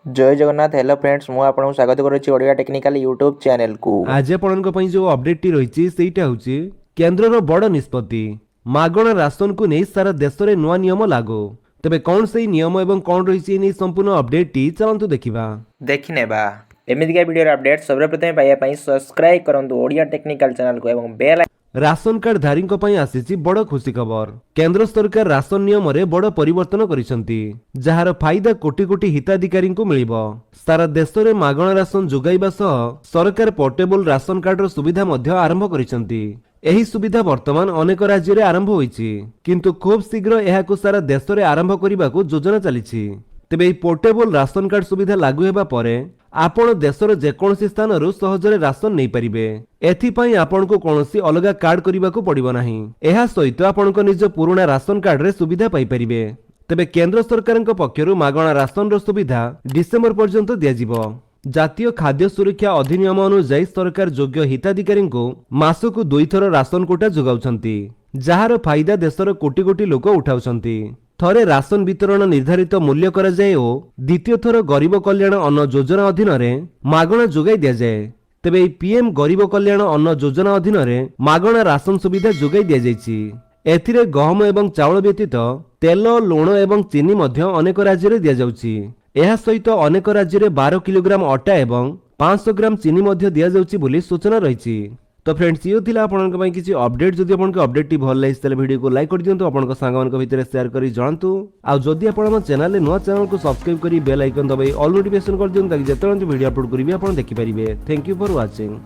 जय Jagannath. Hello friends, मु आपन स्वागत करुच्ची ओडिया टेक्निकल यूट्यूब चैनल को। आज आपनक पई जो अपडेट टी रहिछि सेटा होछि केंद्रर बड़ निष्पत्ति मागण राशन को नै सारा देश रे नुआ नियम लागू। तबे कौन से नियम एवं कौन रहिछि नै संपूर्ण अपडेट टी चलंतु देखिबा। देखिनेबा एमितिका वीडियो अपडेट सबरे प्रथमे पाइया पई सब्सक्राइब करंतु ओडिया टेक्निकल चैनल को एवं बेल राशन कार्ड धारी आसी बड़ खुशी खबर। केंद्र सरकार राशन नियम रे बड़ परिवर्तन करिसंती, जहार फायदा कोटी कोटी हिताधिकारी को मिलिबो। सारा देश रे मागण राशन जोगाइबा सह सरकार पोर्टेबल राशन कार्ड रो सुविधा मध्य आरंभ करिसंती। एही सुविधा वर्तमान अनेक राज्य रे आरंभ होईछि, किंतु खूब शीघ्र एहाकु सारा देश रे आरंभ करिबाकू योजना चलिछि। तेबे पोर्टेबल राशन कार्ड सुविधा लागू हेबा परे आपण देशर जेकोसी स्थान सहजरे राशन नहीं पारिबे। एथिपाई आपनको कोनोसी अलगा कार्ड करिबाकू पड़िबो नाही। एहा सहित आपनको निज पुराना राशन कार्ड रे सुविधा पाई परिबे। तेबे केंद्र सरकारक पक्षरु मागणा राशन रो सुविधा डिसेंबर पर्यंत दियाजिबो। जातीय खाद्य सुरक्षा अधिनियम अनुसार सरकार योग्य हिताधिकारी को मासकु 2 थर राशन कोटा जोगाउछंती, जहार फायदा देशर कोटी कोटी लोक उठाउछंती। थरे राशन वितरण निर्धारित मूल्य करा जाए और द्वितीय थर गरीब कल्याण अन्न योजना अधीन रे मागणा जोगाई दिया जाए। तेबे पीएम गरीब कल्याण अन्न योजना अधीन रे मागणा राशन सुविधा जोगाई दिया जायछि। एथिरे गहम एवं चावल व्यतीत तेल, लूण एवं चीनी मध्य अनेक राज्य रे दिया जाउछि। एहा सहित अनेक राज्य रे 12 किलोग्राम अटा एवं 500 ग्राम चीनी मध्य दिया जाउछि बोली सूचना रहिछि। तो फ्रेंड्स यो थिला आपनक पई किछि अपडेट। जदि आपनक अपडेट टी भल लागिस तले वीडियो को लाइक कर दियंतु, आपनक संग मानक भितर शेयर करी जणांतु। आ जदि आपन हम चैनल ले नुवा चैनल को सब्सक्राइब करी बेल आइकन दबाई ऑल नोटिफिकेशन कर दियंतु, ताकि जेतरण वीडियो अपलोड करिवे आपन देखि परिबे। Thank you for watching.